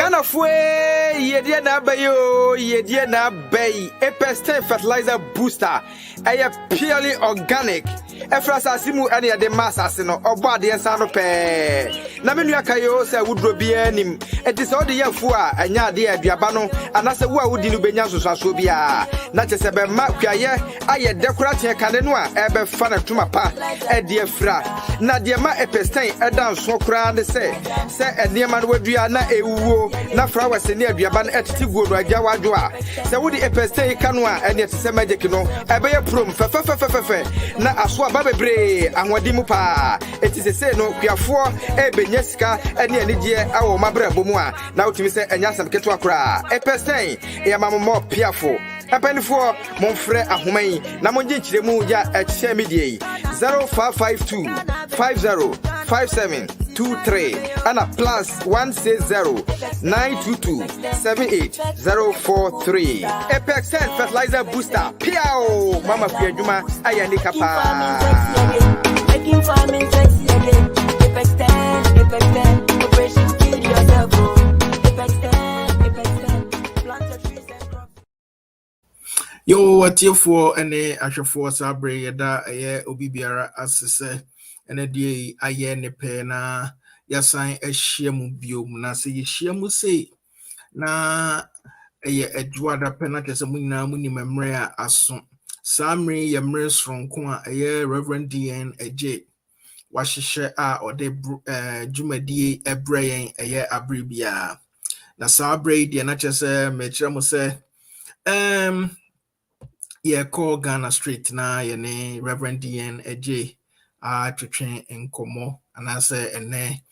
Ghana fue ye D.N.Adjei a pesticide fertilizer booster. Purely organic. Efrasa simu any de massasino or body and sano pe. Naminu kayo se would be anim. It is all the year for a nya dear diabano, and as a wood in Ubenyasu Sasubia. Not as a makia, I decorate canenoa, ebe fan of Tumapa, a dear fra. Nadiama a pestain, a down so crown the say a near man would be na a woo, na flowers near Diaban at Tigo, Jawadua. So would the pestain canoa and yet some magic no, a bear prum, fe na aswa babe bre, and wadimupa. It is a say no, we are for a benyeska, and near Nidia, our mabra bomua. Now to me say, and yasam ketwakra, a pestain, a mamma more piafo. A penny for mon frère Ahumei, Namonji de Muja at Shemidi 0552 505723 and a plus 160 922 78043. Apex fertilizer booster. Piao, Mama Piajuma, Ayanika Pa. Making farming sexy again. Apex 10, Operation Kill Yourself. Apex 10, plant your trees and crops. Yo, what you for any actual for Sabre da a Obibiara as say, and a day I ne pena, yasign a shemu biom, na say shemu say, na a Juada penalty muna muni memoria as Samri Yamres from Kwa a Reverend D.N.Adjei. Washisha or de Jumadi a brain a year abribia. Na Sabre D.N.Adjei say, Metramo say, yeah, call Ghana Street na yene Reverend D.N.Adjei to train in Como and I say ene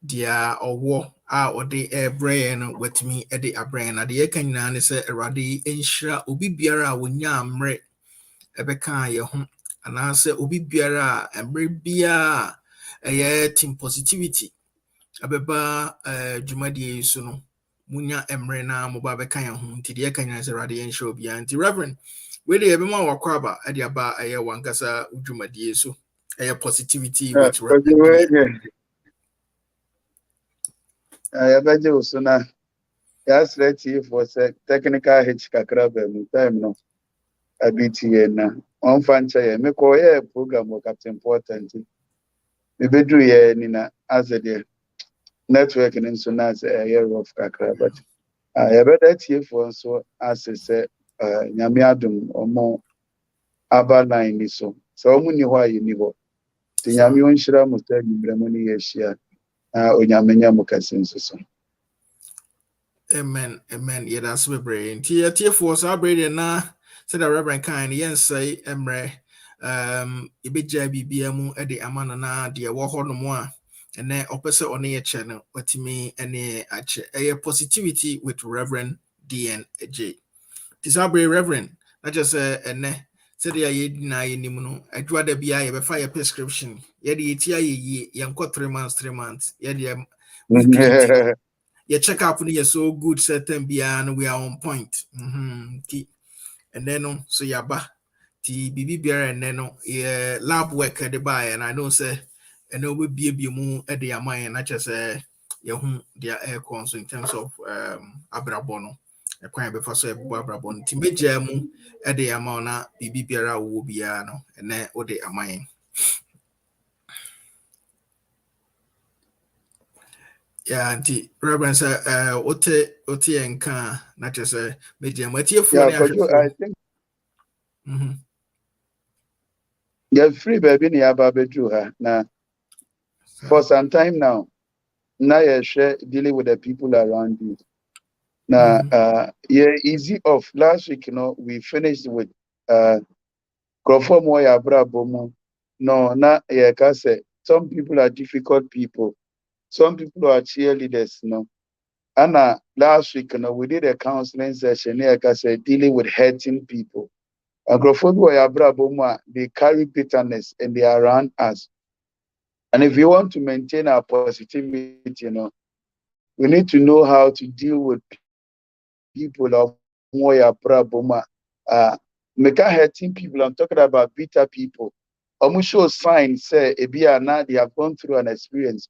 dia owo or the brain with me at the brain at the Ekanyana say eradi enshra obi biara wonya mre ebeka ye ho and I say obi biara emre bia team positivity abeba jumadi so no munya emre na mo ba beka ye ho nti the Ekanyana say eradi enshra obi anti Reverend we dey ebema wakwaba ade aba aye wankasa udwumadie so aye positivity with Reverend. I bet you sooner. Yes, let's see for technical hitch kakraba time no. A BTN na. On fan chair, me call a program of Captain Important. Me bedru ye nina as a dear network and so as a year of kakraba. I bet that here for so as I said, Nyamiadum or more aba line so. So many why you knew. The Yamion Shira Muster, Bremoni Asia. Onyamenya mukasenso. Amen. Yeah, that's my brain. Tia for Sabre na said the Reverend kind yen say emre ibija bibiamu ede amana na de wo ho no mo a ene opese one ye channel watimi ene ache positivity with Reverend D.N.Adjei. Tisabre Reverend na just ene said ya yedina yenim no adwada bia ye befa ye prescription ye de yetia ye yanko 3 months ye de your check up is so good, certain beyond we are on point. And then so yaba the BB beer and then lab work at the buy, and I don't say and it will be a moon at the amaya, not just your home their air cons in terms of abrabono. A crime before so abrabon timbe jamu at the amona BB beer will be no and then what they amaya. Yeah, auntie Reverend ote enka na chese media matie for I think you're free baby ni aba bedru ha na for some time now you share dealing with the people around you now yeah easy off last week we finished with Crawford Moya Brabomo no na yeah say some people are difficult people. Some people are cheerleaders, And last week, we did a counseling session, like I said, dealing with hurting people. They carry bitterness and they are around us. And if we want to maintain our positivity, we need to know how to deal with people of make hurting people. I'm talking about bitter people. Show signs say they have gone through an experience.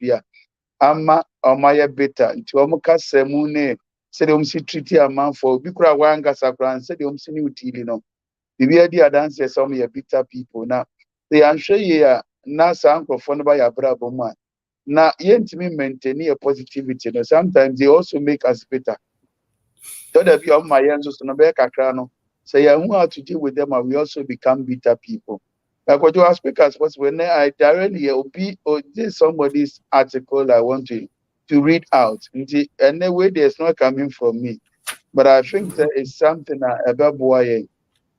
ama omaya better nti omuka semune said omsi treat a man for bikura wanga sakran said omsi ni utili no bibi di adanse some ya bitter people na they answer here na sa nkrofo no ba ya brabo mu a na yentimi maintain a positivity no sometimes they also make us better so that be on my yenso so no be kakra no say ya who how to deal with them and we also become bitter people. Like what you ask because when I directly obi or this somebody's article I want to read out. And the way there's not coming from me. But I think there is something about boy.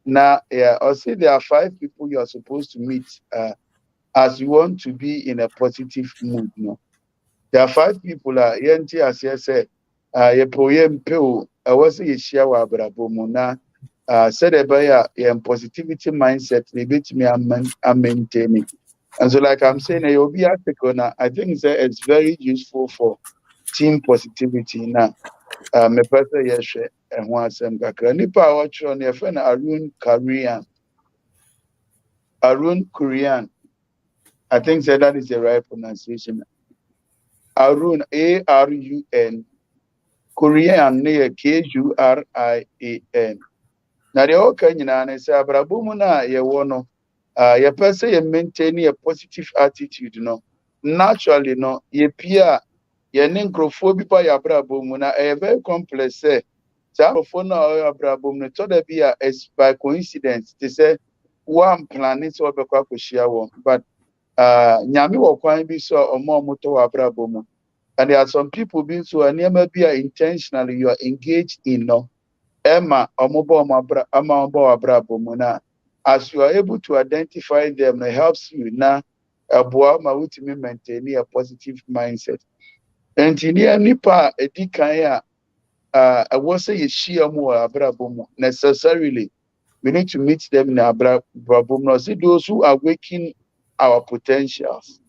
Now, yeah, I'll say there are 5 people you are supposed to meet as you want to be in a positive mood. No, there are 5 people. Yenti as you said, ye poem pill. I was a share wa brabomona. Said about your positivity mindset. Maybe me I'm maintaining. And so, like I'm saying, you'll be article now. I think that it's very useful for team positivity now. Me person yes, and one sem kakra. Nipa watch on your friend Arun Korean. I think that is the right pronunciation. Arun Arun Korean near Kurian. Now the all Kenyan is abrabumuna ye wono. Your person you maintain a positive attitude, Naturally, ye peer ye nincrophobia ya brabumuna a very complex say. Phone or brabum to the beer is by coincidence. They say one planet or share one, but Nyami or Quine be so or more moto abrabomu. And there are some people being so and never be intentionally you are engaged in Emma or mobile abrabomuna. As you are able to identify them, it helps you now maintain a positive mindset. And in the nipa edikaya I won't say share more abrabomu necessarily. We need to meet them in abrabomu. See those who are waking our potentials.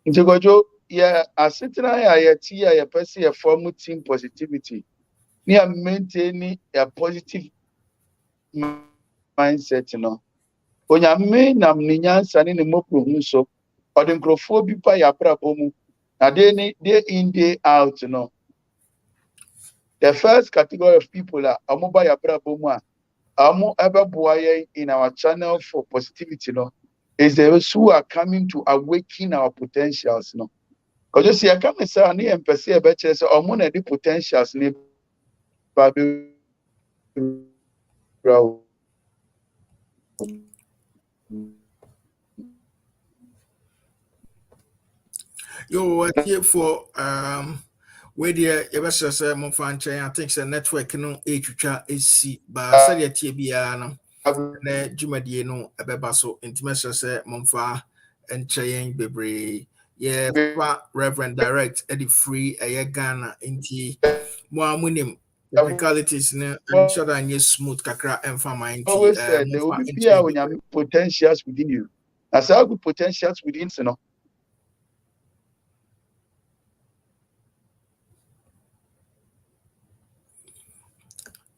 Ntigojo yeah, asetena ya tia ya person ya form team positivity. We are maintaining a positive mindset Onyame nam ne nyansa ne mopro hu so ode nkrofo bi pa ya prabomu na day in day out the first category of people are amoba ya prabomu a amo ebeboa in our channel for positivity is those who are coming to awaken our potentials because you see I come say na empese e be kire say omo na the potentials ni ba be Yo, here for where the ever says mon fan chain, I think the network no HHC, but said yet TBA na Jumadi no ebebaso intimacy say monfa and chain bebre. Yeah, Reverend Direct Eddie Free a Ghana inti more munim technicalities and shut and yes smooth kakra and fama inti always said there will monfa be and people chain when you potentials within you. As how good potentials within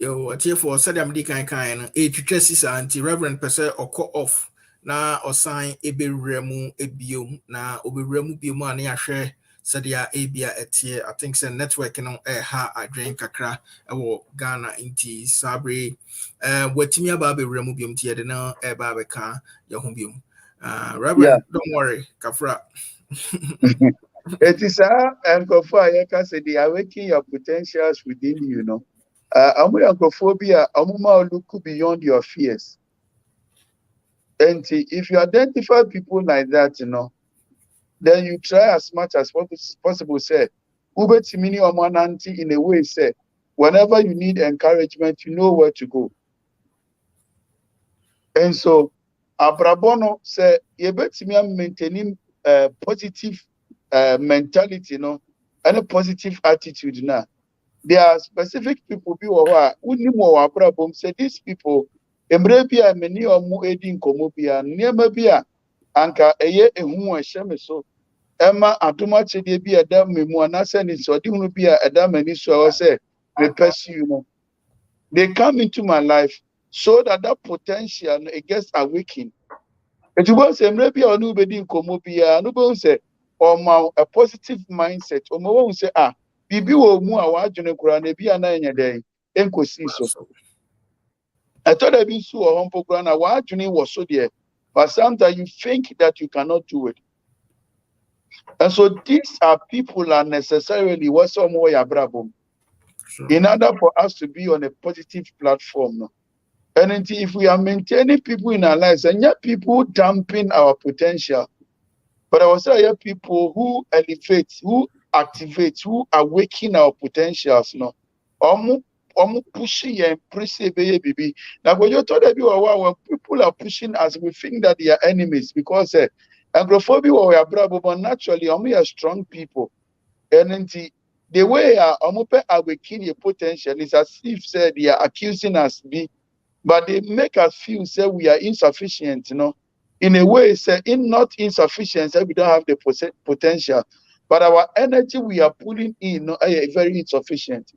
Yo, a for Saddam D kind, a Tracy anti Reverend Pese or cut off na or sign a be remu a biom na obi remu bioma na share Sadia Abia etie. I think the network no ha a drink kakra or Ghana inti Sabre wetimi aba be remu biom tie de na e ba be ka ya biom. Yeah. Reverend, don't worry, Kafra. It is and I say they are waking your potentials within you, Amophobia, Amuma look beyond your fears. And if you identify people like that, then you try as much as possible, say, Ube Timini or Mananti in a way, say, whenever you need encouragement, you know where to go. And so, Abrabono say, you bet me maintaining positive mentality, and a positive attitude now. There are specific people who are more Abrabom say these people, Emrebia, many or more aiding Komobia, near Mabia, Anka, a year and who are so. Emma Atomache de be a dam me more send it so do be a dam and so say they pursue they come into my life so that potential it gets awakened. It was say maybe or nobody nkomo bia no be say or a positive mindset or mo say bibi wo mu a wa adwene kura na bia na enya den enkosi so. I thought I been so on program na wa adwene was so there, but sometimes you think that you cannot do it. And so these are people are necessarily what some way abrabom. In order for us to be on a positive platform. No? And if we are maintaining people in our lives, and yet people dampen our potential, but I was saying people who elevate, who activate, who awaken our potentials, no, pushing and pressing baby. Now when you told me when people are pushing us, we think that they are enemies because agoraphobia or bravo, but naturally we are strong people. And the way awaken your potential is as if said they are accusing us but they make us feel say we are insufficient, you know. In a way, say in not insufficient, say we don't have the potential, but our energy we are pulling in is very insufficient.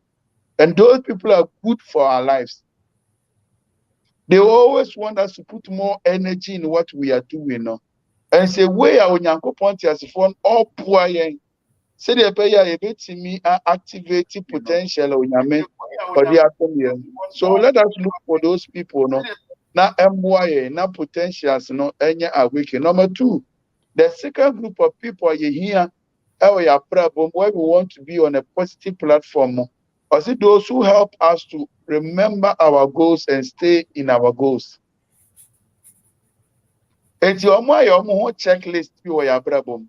And those people are good for our lives. They always want us to put more energy in what we are doing, you know. And say we are on Yanko Pontius phone all poor. Say the pay a bit to me activate potential on your or the so let us look for those people, no. Na MYA, na potentials, no, any awakening. Number two, the second group of people are here, our problem where we want to be on a positive platform. Or see those who help us to remember our goals and stay in our goals. It's your checklist your problem.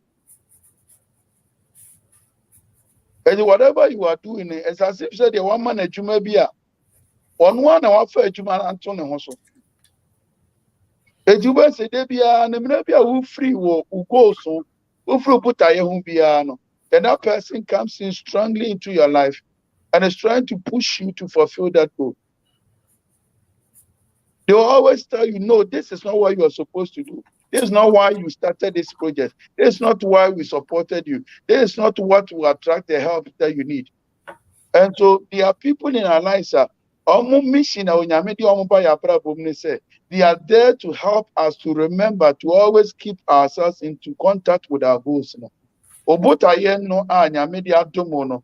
And whatever you are doing, it's as if said the one man a jumabia. One hour for a juman Anthony Hosso. Ejuba say debia na mnabia who free wo go so who free put aye hu bia no. Then that person comes in strongly into your life and is trying to push you to fulfill that goal. They will always tell you, no, this is not what you are supposed to do. This is not why you started this project. This is not why we supported you. This is not what will attract the help that you need. And so there are people in our lives mission they are there to help us to remember to always keep ourselves into contact with our goals. Obota yen no nyame dia domo no.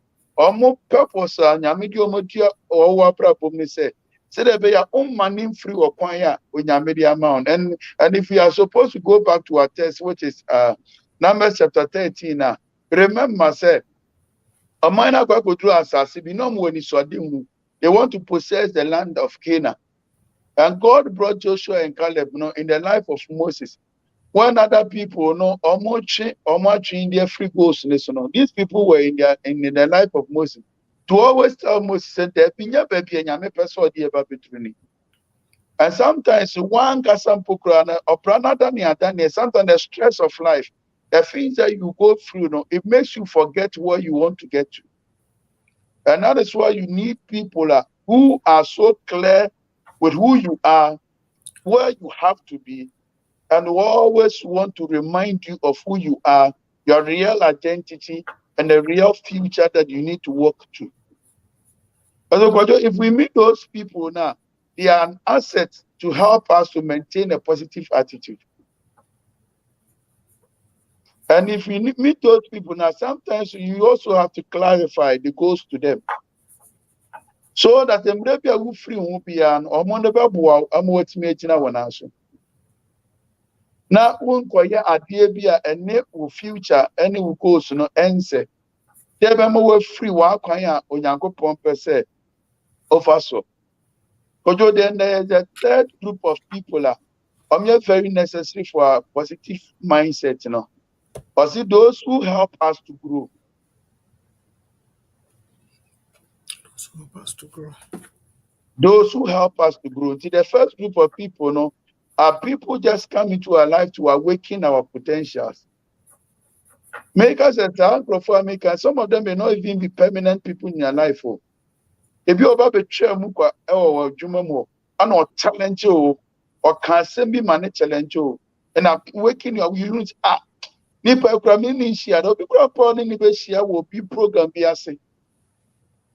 Purpose nyame di omodia owa prabom ni say there be ya manim free or kwanya onyame dia amount. And if we are supposed to go back to our text, which is Numbers chapter 13 now, remember say a minor go through assassin be no more in they want to possess the land of Canaan. And God brought Joshua and Caleb in the life of Moses. When other people almost in their free goals, these people were in the life of Moses. To always tell Moses that and sometimes one kasampukra or sometimes the stress of life, the things that you go through, it makes you forget where you want to get to. And that is why you need people who are so clear with who you are, where you have to be, and who always want to remind you of who you are, your real identity, and the real future that you need to work to. If we meet those people now, they are an asset to help us to maintain a positive attitude. And if we meet those people now, sometimes you also have to clarify the goals to them. So that the maybe who free who be an or monobabua amwatmate one answer. Now won't quite idea and net will future any will goes no answer. Debemo free wa kwanya onyanko pompe say of us. Kojo then there is a third group of people very necessary for a positive mindset, But see those who help us to grow. Those who help us to grow. See, the first group of people, are people just come into our life to awaken our potentials. Make us a talent for maker. Some of them may not even be permanent people in your life. If you about betray mukwa or jumamo, and or challenge or can send me money challenge and awaken your units nipa kramini share no be kra ni be share will be program be ase.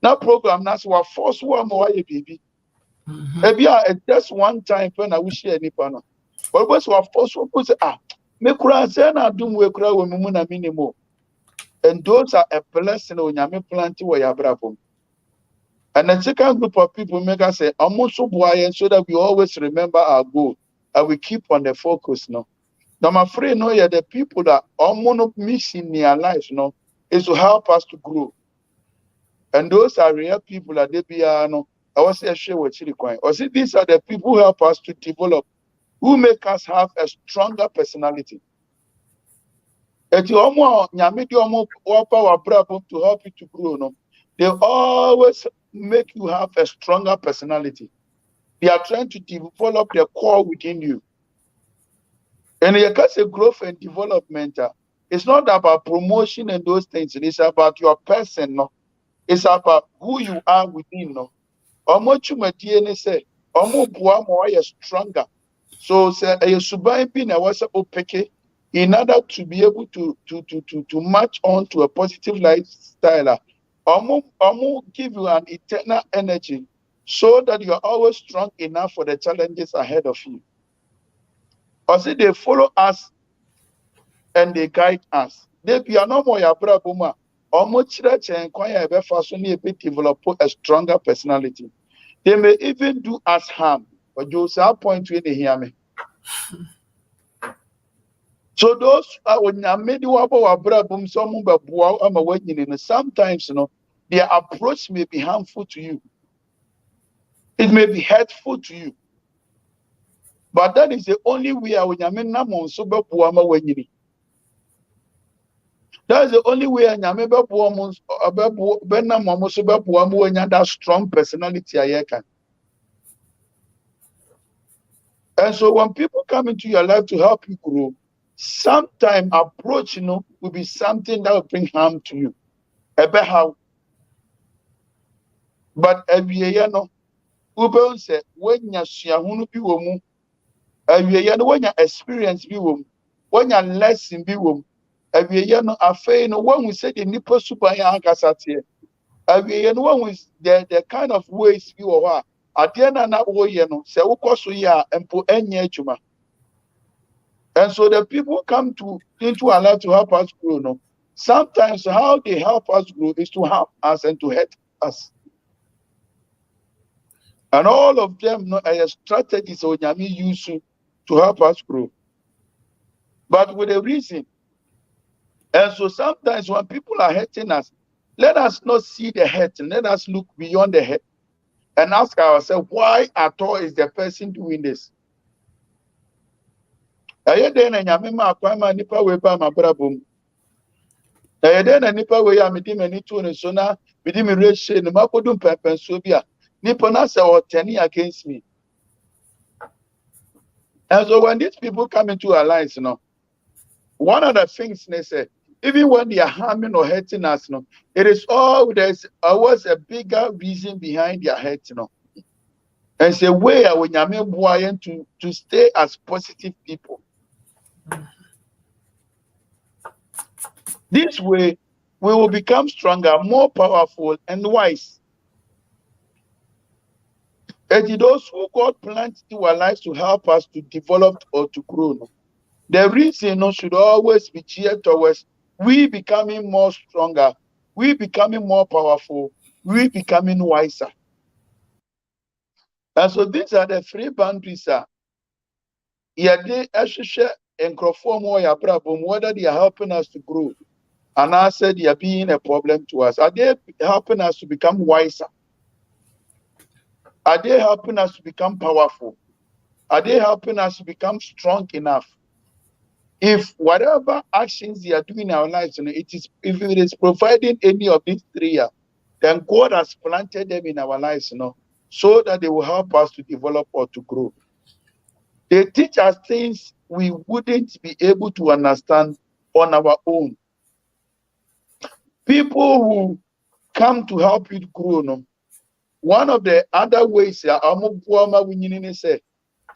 Now program that's what force one more baby. Maybe just one time when I wish share nipa no. But was what first was me kura say na dum we kura we mu na minimum. And those are a blessing when you plant where you are. And the second group of people make us say, almost so that we always remember our goal and we keep on the focus. No, I'm afraid no, yeah, the people that almost missing their lives, no, is to help us to grow. And those are real people that they be no. I was say share with Chili Coin. Or see, these are the people who help us to develop, who make us have a stronger personality. If you almost power to help you to grow, no, they always make you have a stronger personality. They are trying to develop the core within you. And you can say growth and development. It's not about promotion and those things. It's about your person. No, it's about who you are within. No, much you DNA say, more stronger. So say a subai bin I was opeke in order to be able to match on to a positive lifestyle. Give you an eternal energy so that you are always strong enough for the challenges ahead of you. Or see, they follow us and they guide us. They be no more ya brabuma. Church and choir develop a stronger personality. They may even do us harm. But you say point when they hear me. So those when you made you brabum sometimes their approach may be harmful to you. It may be hurtful to you. But that is the only way I would that is the only way I that strong personality I can. And so when people come into your life to help you grow, sometimes approach will be something that will bring harm to you. About how, but every year Ube say when you see a hunu be womu, when you experience be womu, when you lesson be womu. When we say the nipple super yankasati, when we the kind of ways you are at the end of that way, say ukosuya and put any juma. And so the people come into our life to help us grow. No, sometimes how they help us grow is to help us and to hurt us. And all of them are strategies Onyame use to help us grow. But with a reason. And so sometimes when people are hurting us, let us not see the hurt, let us look beyond the hurt and ask ourselves, why at all is the person doing this? Against me. And so when these people come into our lives, one of the things they say, even when they are harming or hurting us, there's always a bigger reason behind their hurt, And it's a way when you're to stay as positive people. This way, we will become stronger, more powerful, and wise. And those who God planned into our lives to help us to develop or to grow. The reason should always be geared towards we becoming more stronger, we becoming more powerful, we becoming wiser. And so these are the three boundaries. They whether they are helping us to grow, and I said they are being a problem to us. Are they helping us to become wiser? Are they helping us to become powerful? Are they helping us to become strong enough? If whatever actions they are doing in our lives, if it is providing any of these three, then God has planted them in our lives, so that they will help us to develop or to grow. They teach us things we wouldn't be able to understand on our own. People who come to help you grow, one of the other ways,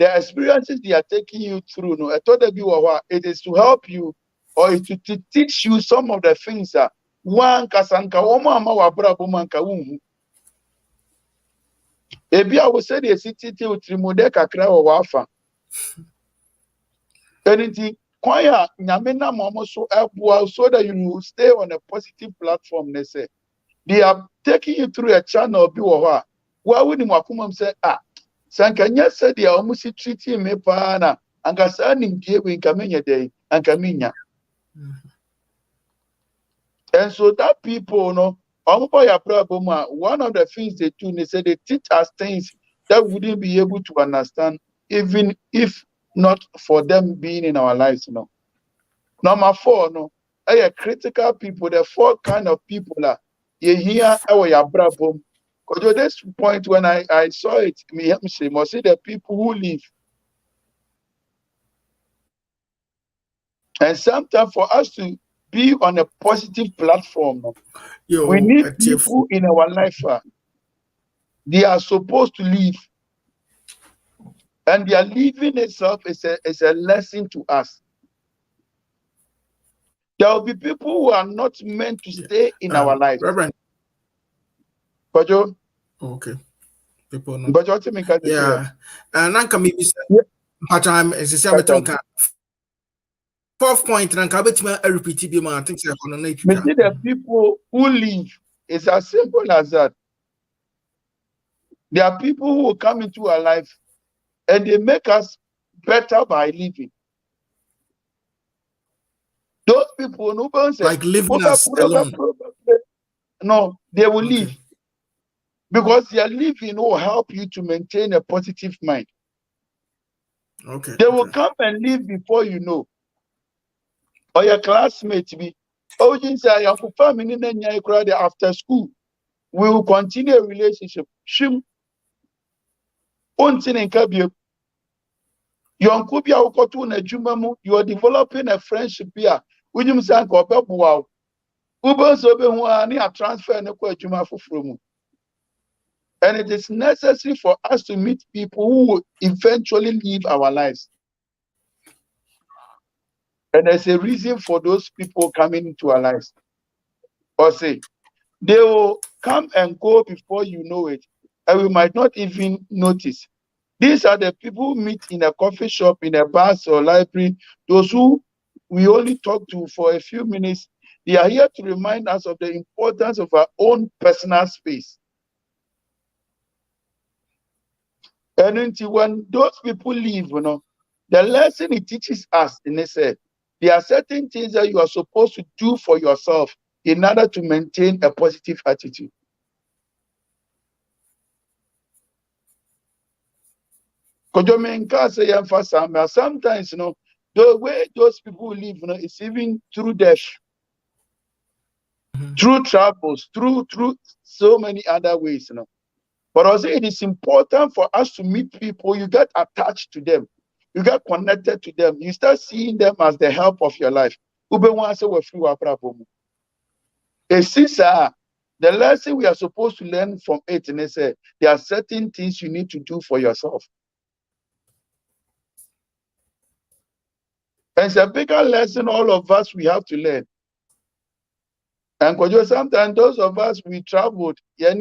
the experiences they are taking you through, it is to help you or to teach you some of the things that one kasanka woma wa brabo manka wunhu. Ebi I will say the city to trimode kakra wa wafa. Anything choir nyamena mama so that you will stay on a positive platform. They say they are taking you through a channel. Why would you come say Sankanya said they are almost treating me pana and Gasanim gave in Kamenya Day and Kaminya. And so that people one of the things they do, they say they teach us things that we wouldn't be able to understand, even if not for them being in our lives. Number 4, critical people, the 4 kind of people are here because at this point when I saw it, me must see the people who live. And sometimes for us to be on a positive platform, we need people in our life. They are supposed to live. And their living itself is a lesson to us. There will be people who are not meant to stay in our lives. Reverend. Kojo? Okay. People know. But what you mean? Yeah. And then come maybe part-time is the same 4th point, and I repeat it. I think the people who live is as simple as that. There are people who will come into our life and they make us better by living. Those people, like living us alone. No, they will live. Because their living will help you to maintain a positive mind. Okay. They will come and live before you know. Or your classmates be. Oh, you say after school. We will continue a relationship. Shim. You are developing a friendship here. And it is necessary for us to meet people who will eventually live our lives. And there's a reason for those people coming into our lives. Or say, they will come and go before you know it, and we might not even notice. These are the people who meet in a coffee shop, in a bus or library, those who we only talk to for a few minutes. They are here to remind us of the importance of our own personal space. And until when those people leave, the lesson it teaches us, they said, there are certain things that you are supposed to do for yourself in order to maintain a positive attitude. Sometimes, the way those people live, it's even through death, through troubles, through so many other ways. But also it is important for us to meet people. You get attached to them. You get connected to them. You start seeing them as the help of your life. The lesson we are supposed to learn from it, and they say there are certain things you need to do for yourself. And it's a bigger lesson all of us we have to learn. And sometimes those of us we traveled, you see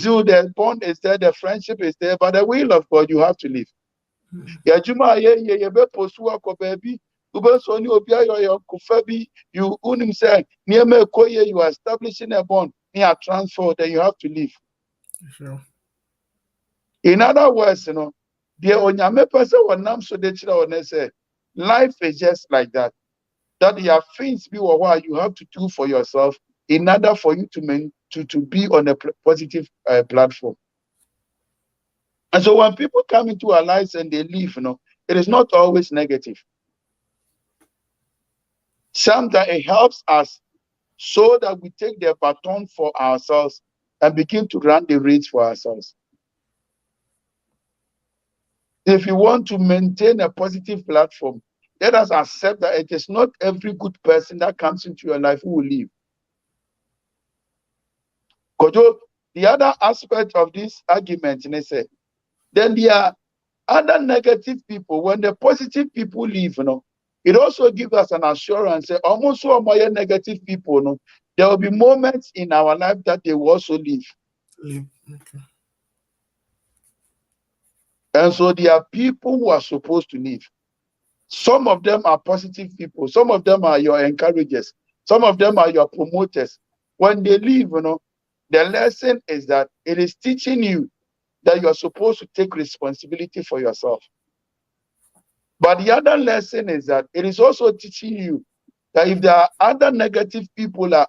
the bond is there, the friendship is there, but the will of God you have to live. You are establishing a bond, near transfer, then you have to live. Sure. In other words, the onyame person will nam so de say life is just like that. That there are things what you have to do for yourself in order for you to be on a positive platform. And so when people come into our lives and they leave, it is not always negative. Sometimes it helps us so that we take the baton for ourselves and begin to run the race for ourselves. If you want to maintain a positive platform, let us accept that it is not every good person that comes into your life who will leave. The other aspect of this argument, then there are other negative people. When the positive people leave, it also gives us an assurance that almost so many negative people, there will be moments in our life that they will also leave. Okay. And so there are people who are supposed to leave. Some of them are positive people. Some of them are your encouragers. Some of them are your promoters. When they leave, the lesson is that it is teaching you that you're supposed to take responsibility for yourself. But the other lesson is that it is also teaching you that if there are other negative people like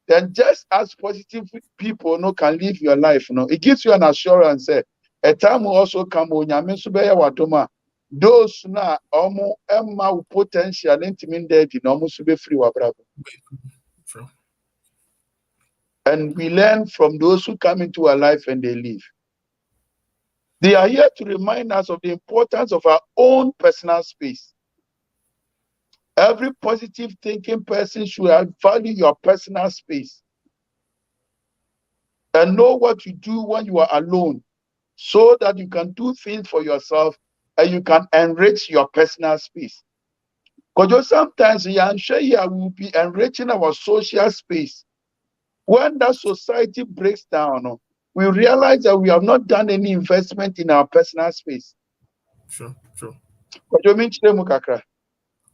then just as positive people can live your life, it gives you an assurance. A time will also come when those na potential intimidated free. And we learn from those who come into our life and they leave. They are here to remind us of the importance of our own personal space. Every positive thinking person should value your personal space and know what you do when you are alone so that you can do things for yourself and you can enrich your personal space. Because sometimes we will be enriching our social space. When that society breaks down, we realize that we have not done any investment in our personal space. Sure.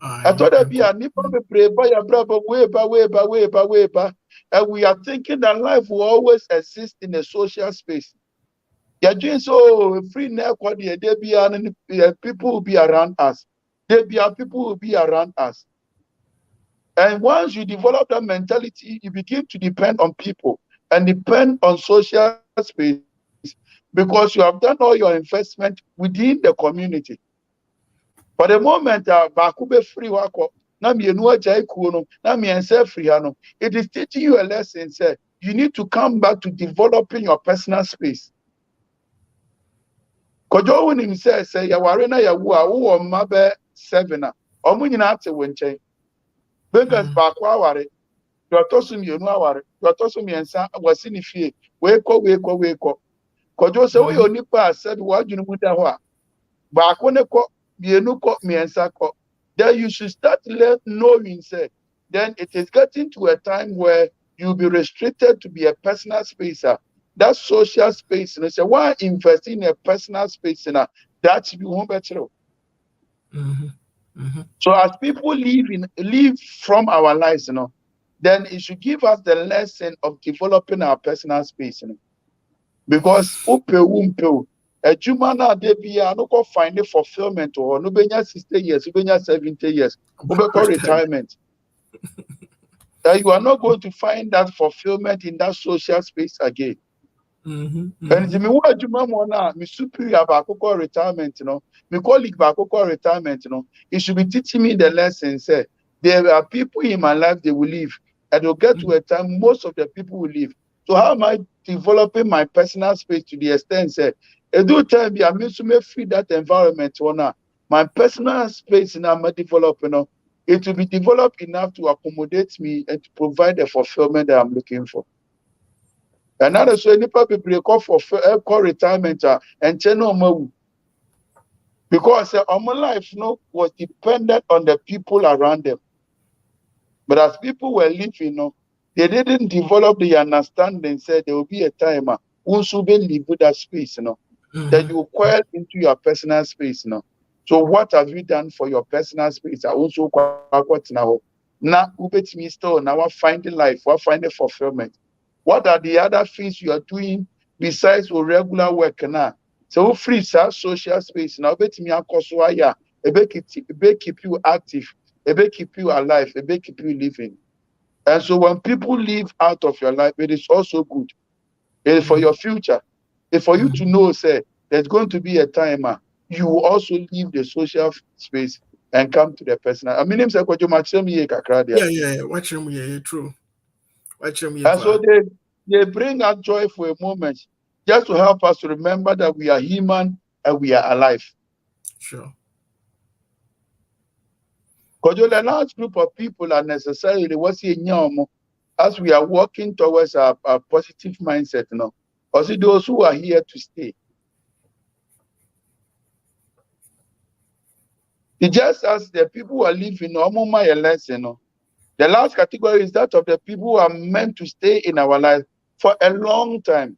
I thought that be a nipple pray by a brother way, and we are thinking that life will always exist in a social space. You're doing so free now, people will be around us. People will be around us. And once you develop that mentality, you begin to depend on people and depend on social space because you have done all your investment within the community. For the moment, free it is teaching you a lesson. You need to come back to developing your personal space. Kojo when him say ya ware na ya wu a wo mma 7 omunyina ate wonchen because back aware you tosu mienu aware you tosu miensa wasi ni fie we ko Kojo say we onipa said wa adwunu mu da ho a back ne ko mienu ko miensa ko. Then you should start knowing then it is getting to a time where you'll be restricted to be a personal space. That social space, say why invest in a personal space that should be one better. So as people leave from our lives, then it should give us the lesson of developing our personal space. Because a human no go find a fulfillment or no benya 60 years, no benya 70 years, retirement. That you are not going to find that fulfillment in that social space again. And me superior about retirement, me colleague about retirement, it should be teaching me the lesson. There are people in my life they will leave, and they'll get to a time most of the people will leave. So how am I developing my personal space to the extent time I mean to free that environment my personal space in I'm developing, it will be developed enough to accommodate me and to provide the fulfillment that I'm looking for. And now so any people break off for retirement and channel because my life was dependent on the people around them. But as people were living, they didn't develop the understanding. Said there will be a time once you live with that space, that you acquire into your personal space. So what have you done for your personal space? I also what now. Now me still now finding life, we're finding fulfillment. What are the other things you are doing besides your regular work now? So free social space now bet me keep you active, keep you alive, keep you living. And so when people leave out of your life, it is also good. It is for your future. It's for you to know, there's going to be a time you will also leave the social space and come to the personal. I mean, Watch him, true. Watch him, and so they bring us joy for a moment, just to help us to remember that we are human and we are alive. Sure. Because the large group of people are necessarily what's in as we are working towards a positive mindset, also those who are here to stay. It just as the people who are living the last category is that of the people who are meant to stay in our life. for a long time.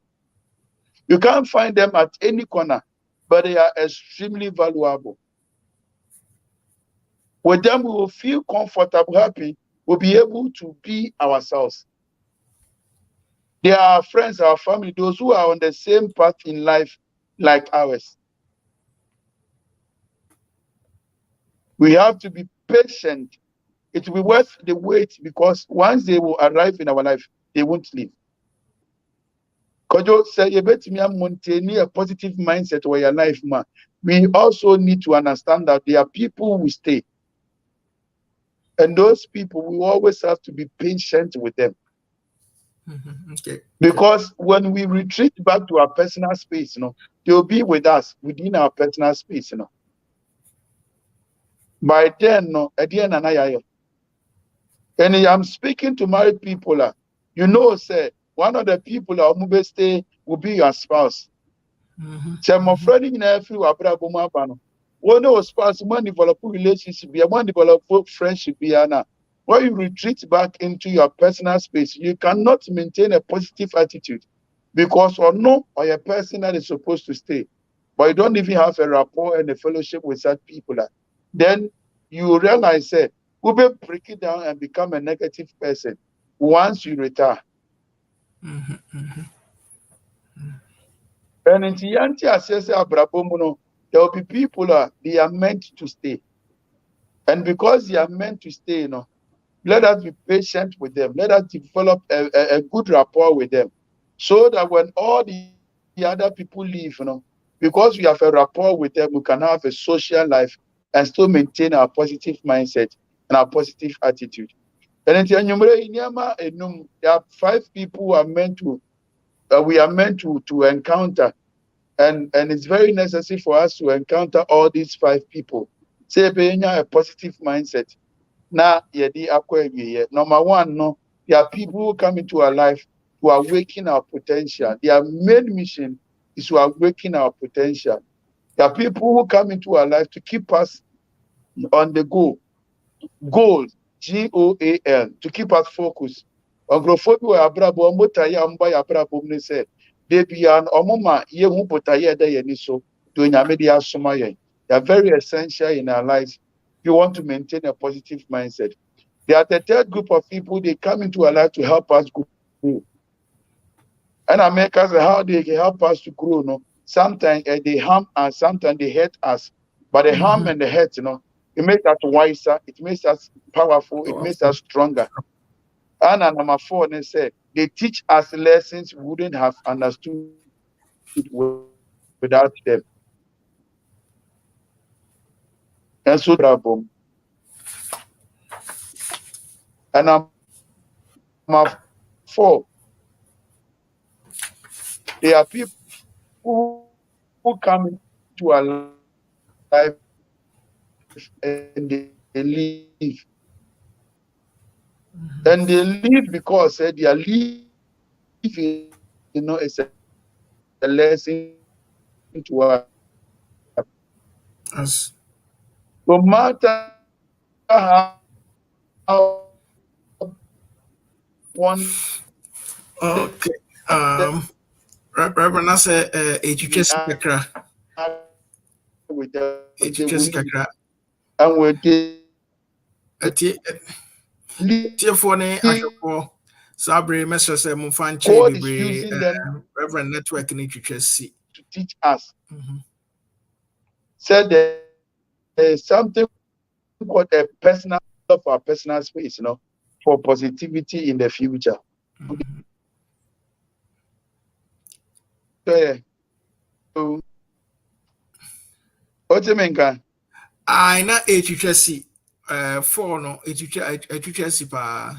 You can't find them at any corner, but they are extremely valuable. With them, we will feel comfortable, happy, we'll be able to be ourselves. They are our friends, our family, those who are on the same path in life like ours. We have to be patient. It will be worth the wait, because once they will arrive in our life, they won't leave. Kojo say you bet me maintain a positive mindset for your life, man. We also need to understand that there are people who will stay. And those people, we always have to be patient with them. Okay. Because when we retreat back to our personal space, they'll be with us within our personal space, By then, again, and I'm speaking to married people, say one of the people who will stay will be your spouse. So my friend in every abraboma, one of spouse, one develop relationship, one develop friendship, when you retreat back into your personal space, you cannot maintain a positive attitude, because or your person that is supposed to stay, but you don't even have a rapport and a fellowship with such people. Then you realize that we will break it down and become a negative person once you retire. And in Tianti Assess Abrabomuno, there will be people they are meant to stay. And because they are meant to stay, let us be patient with them. Let us develop a good rapport with them, so that when all the other people leave, because we have a rapport with them, we can have a social life and still maintain our positive mindset and our positive attitude. And there are 5 people who are meant to, we are meant to encounter. And it's very necessary for us to encounter all these 5 people. Say, a positive mindset. Now, number 1, there are people who come into our life who are waking our potential. Their main mission is to awaken our potential. There are people who come into our life to keep us on the goal, GOAL, to keep us focused. Angrophobia abrabo mbotaye amba ya abrabo mnese. Debian omoma ye hu botaye da ye ni so do nyame de asoma ye. They are very essential in our lives. You want to maintain a positive mindset. They are the third group of people, they come into our life to help us grow. And Americans, how they help us to grow, sometimes they harm us, sometimes they hurt us. But the harm and the hurt, it makes us wiser, it makes us powerful, it makes us stronger. And number 4, they say, they teach us lessons we wouldn't have understood without them. And so, and number 4, there are people who come into our life and they leave. And they leave because they are leaving, it's a lesson to us. Yes. No matter how one Okay. Reverend, I say, kakra. with them, they will kakra. and with Tiefo ne ahwefo sabre mesra say mo fan God is bebre using them Reverend network ni twitwa si to teach us. Said there is something called a personal of our personal space, for positivity in the future. So yeah. What do you mean, Ka? I na twitwa si 4 no twitwa si pa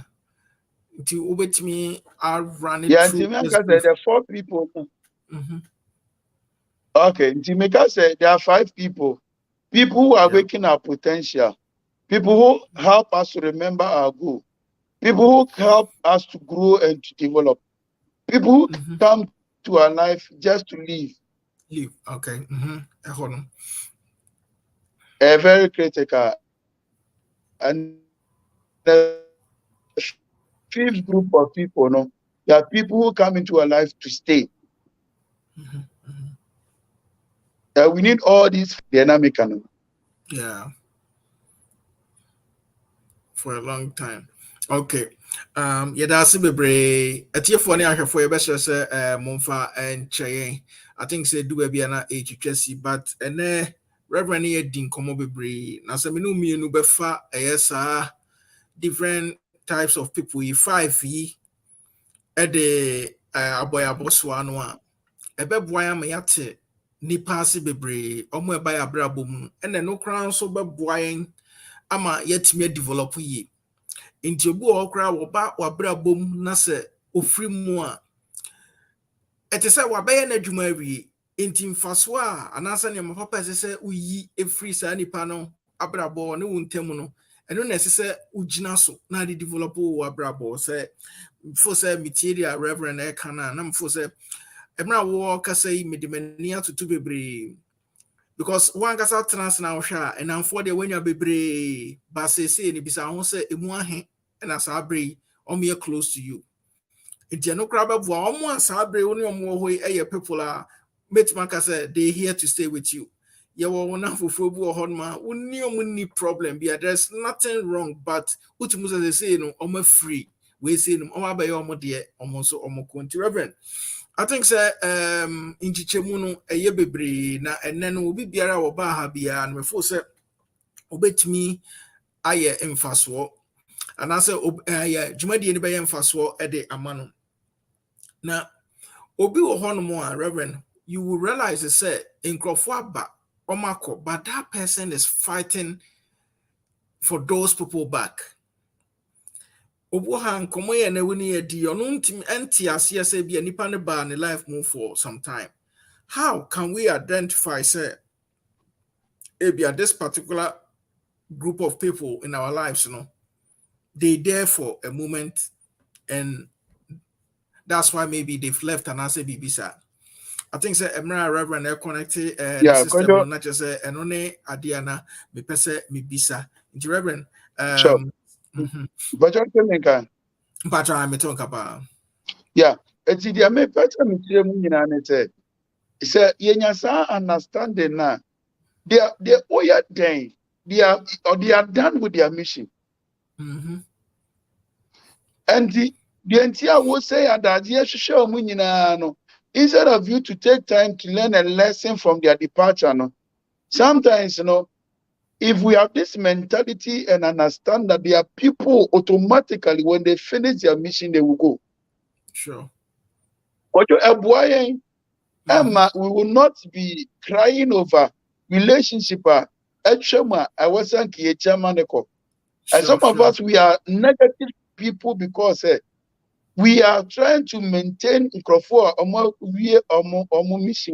nti obetimi run it through. There are 4 people. Okay, Ntimeka said there are 5 people. People who are waking our potential. People who help us to remember our goal. People who help us to grow and to develop. People who come to our life just to live. Live, okay. Very critical. And the 5th group of people, There are people who come into our life to stay. We need all these dynamic. Yeah. For a long time. Okay. Yeah, that's a bebre. A tier for any for your best monfa and chain. I think say do be an age Chelsea, but and Reverend here din komo bebre. Na se me no me no befa yes different types of people. 5 yi e de aboy aboswa no a ebeboa ya me yate nipa ase bebre. Omo eba ya brabo mu. Ene no kran so beboa yen ama yetime develop yi. Nti obu okra woba wabra bom na se ofri mu a etese wabeye na dwuma awie nti mfaso a anasa ne mapapa sese uyi efri sa nipa no abrabo ne wontam no eno na sese ugina so na de develop wabrabo se mfo se material reverend e kana na mfo se emra wo kasa yi medemani atutu bebre because one kasa trans na ohwa and am for the when you bebre ba sese ni bisa ho se emu ahe na sabre omo close to you. It's no crab of one sabre only on people are metimaka said they here to stay with you. You were one for Fobu or Honma, only problem. Yeah, there's nothing wrong, but Utimus they say no almost free. We say no by almost dear almost almost reverend. I think sir in Chichemuno a yebebre na and then will be biara or bahabia and before say obey me I am fast walk. And I say Jumadi anybody am fast walk at the amano. Now, Obi Ohonomo, Reverend, you will realize it said in Krofwaba Omako, but that person is fighting for those people back. Obohan Komoya and Ewini di onuntim NTS be a nipane bar in life move for some time. How can we identify say at this particular group of people in our lives, they there for a moment and that's why maybe they've left and I say Bibisa. I think say Emra Reverend connected the system not just and only Adiana me pese me bisa. Reverend sure. But I'm talking about. Yeah, it's the me better me see mu nyina ne say yenya sa understanding na they oya den they are done with their mission. And the entire will say that no, instead of you to take time to learn a lesson from their departure, sometimes if we have this mentality and understand that there are people automatically when they finish their mission they will go. Sure. Emma, we will not be crying over relationship. And some of us we are negative people because we are trying to maintain mission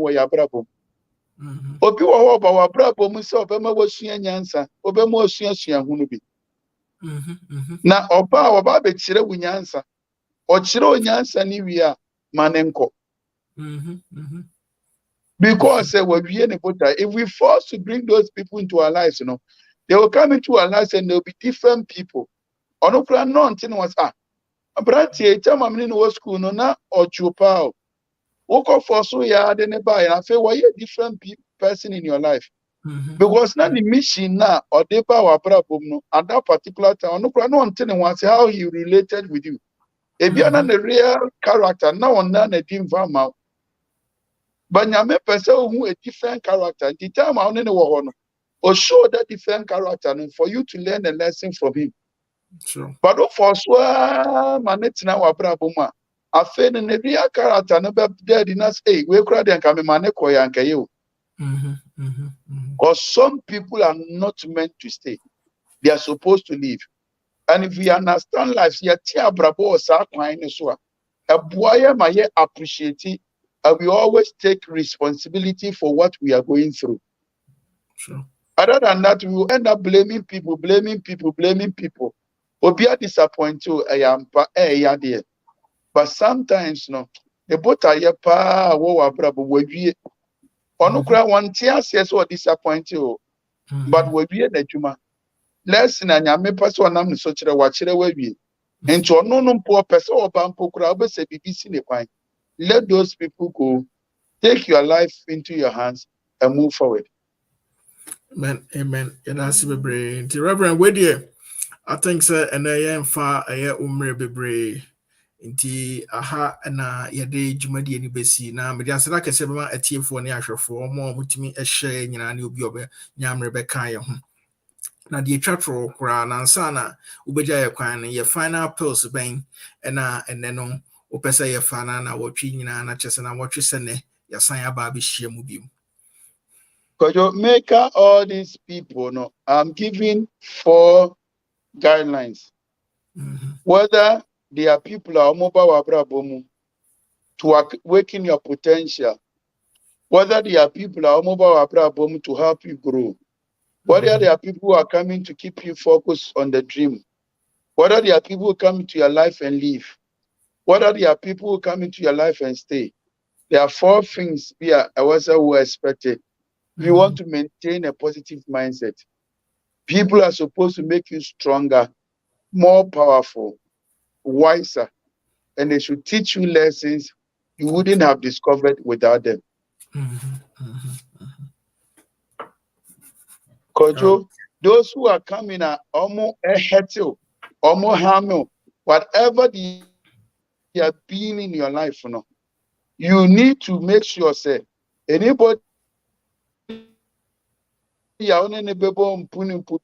where you brabo. Obi wo ba wa brabo mu se obema wasua nyansa, obema wasua hunu bi. Na oba be kire wu nyansa. O kire o nyansa ni wi a manenko. Because if we force to bring those people into our lives, they will come into our lives and they'll be different people. Onokra no ntin was Abrantie chama mini no school no na ochupa. Woko for so ya de ne buy and say why a different person in your life. Because now the mission now or the power no at that particular time onokra no ntin was how he related with you. If you are not a real character now on na dim vama. But nyame person who a different character the time I only know or show that different character and for you to learn a lesson from him. Sure. But for swa manetina wa brabuma afen ne real character no be dead in us we crowd and come mane koya nke you. Because some people are not meant to stay. They are supposed to leave. And if we understand life, ya tia brabo sa kwan ne so a boy ma ye appreciate it, and we always take responsibility for what we are going through. Sure. Other than that, we will end up blaming people. Obia disappoint you, there. But sometimes, the both are here pa wo brabo we onukra one tears yes or disappoint you. But we be the juma. Lesson and yame pass one nam so chere wa chere we. And to no poor person or bampo crowd say BBC ne kwan. Let those people go. Take your life into your hands and move forward. Amen. Amen. And that's the brain. Reverend, where dear? I think so. And I am far a umre bebre. Inti aha na yɛde dwumadi ani bɛsi na mede aseda kɛsɛ bɛma atiefoɔ ne ahwɛfoɔ ɔma ɔmotumi ɛhyɛ nyinaa ne obi ɔbɛ nyammerɛ bɛka yɛ ho na deɛ twa toro koraa nansa na wobɛgya yɛ kwan no yɛ final pills bɛn ɛna ɛnɛ no wopɛ sɛ yɛfa no na wɔtwe nyinaa na kyɛ sɛ na wɔtwe sɛ nɛ yɛsan aba abɛhyia mu bio. Because you make all these people, no, I'm giving 4 guidelines. Whether they are people are mobile to awaken your potential, whether they are people are mobile to help you grow, whether there are people who are coming to keep you focused on the dream, whether there are people who come into your life and leave, whether there are people who come into your life and stay. There are 4 things here I was expected. You want to maintain a positive mindset. People are supposed to make you stronger, more powerful, wiser, and they should teach you lessons you wouldn't have discovered without them. Kojo, those who are coming are almost hetel, almost harmful, whatever they are being in your life, you need to make sure, say, anybody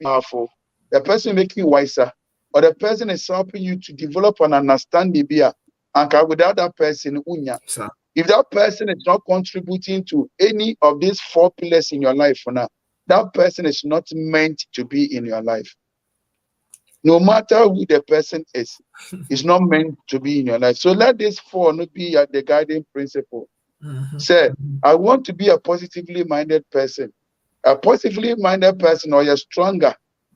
powerful, the person making you wiser, or the person is helping you to develop an understanding beer, and without that person, if that person is not contributing to any of these 4 pillars in your life for now, that person is not meant to be in your life. No matter who the person is not meant to be in your life. So let this 4 not be the guiding principle. Say, I want to be a positively minded person. A positively minded person, or you're stronger,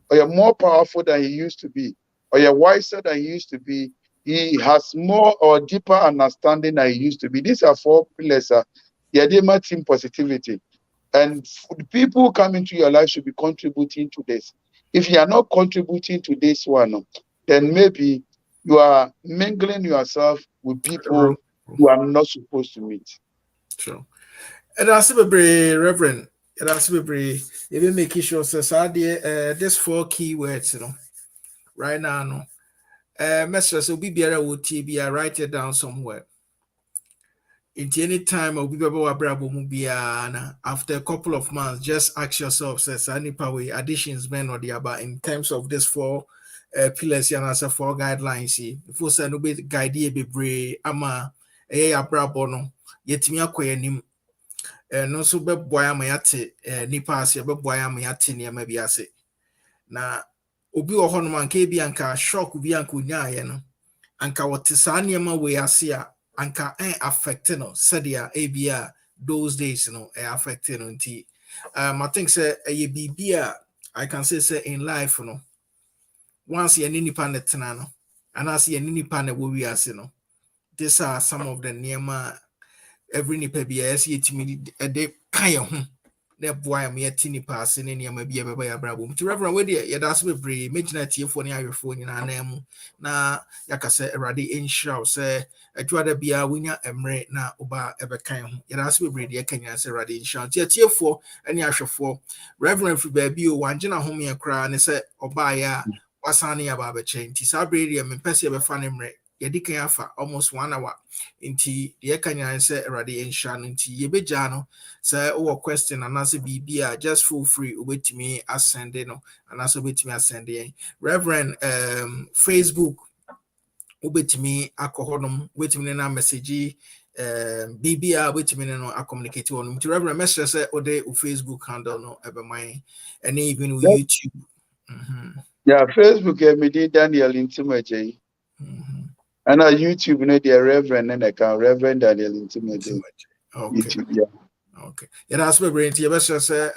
or you're more powerful than he used to be, or you're wiser than he used to be. He has more or deeper understanding than he used to be. These are 4 pillars. The team positivity. And the people who come into your life should be contributing to this. If you are not contributing to this one, then maybe you are mingling yourself with people who are not supposed to meet. Sure. And that's a Reverend. And that's even making sure there's 4 key words, right now, message will be better with TB. Write it down somewhere. In any time of after a couple of months, just ask yourself, says any power additions men or the other in terms of this 4 pillars and as 4 guidelines. Before say no be guide be brave, ama abrabono, yet me acquaint no so be boy mayate nipa as be boy mayate near maybe I say. Na obi ohon man ke bi anka shock bi anka nya no anka wote saa nneɛma we ase a anka affect no sadia abia those days affect no nti I think say a bibia I can say in life once you nipa ne tena no and as you nipa ne wo wi ase no these are some of the nneɛma every nipa bia as yetimi de kan ye ho na boy am yeti nipa ase ne nneɛma bia beba ya brabo mti reverend we de ye da so bebre megina tiefo ne ahwefo nyina na mu na yakase erade enhira se adwada bia wonya emre na oba ebekan ho ye da so bebre de kanya se erade enhira tiefo ne ahwefo reverend fi ba bi o wangina ho me kra ne se oba ya wasane ya ba beche nti sabre de me pese be fa ne mre yedi kan afa almost 1 hour nti de kanya se erade enhira nti ye beja no say or question and answer BB just feel free with me ascend and also with me ascend Reverend Facebook with me alcoholum with me na message BB with me no communicate on to Reverend message say or day Facebook handle no ever mine and even YouTube. Yeah, Facebook me did D.N.Adjei. And YouTube the Reverend and Reverend D.N.Adjei. Okay. YouTube, yeah. Okay. Yeah, that's my brain. You better say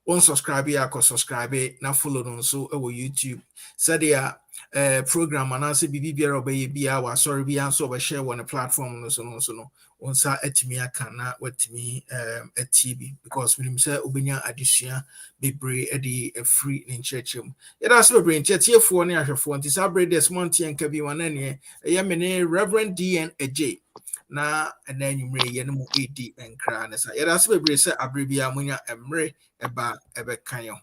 unsubscribe ya, subscribe na follow on so our YouTube. So there program and I say bibi biara obey bia wa sorry bia so be share on the platform no so no onsa atimi aka na watimi a TV because we say obenya adesua bebre e dey free in church mu ya da so bebre ntiatiefo ne ahwefo nti sa bre this month yanka bi wana ne ye me ne Reverend D.N.Adjei na and then you may ye no edi enkra na sa ya da so bebre say abre bia munya emre eba ebe kan ye ho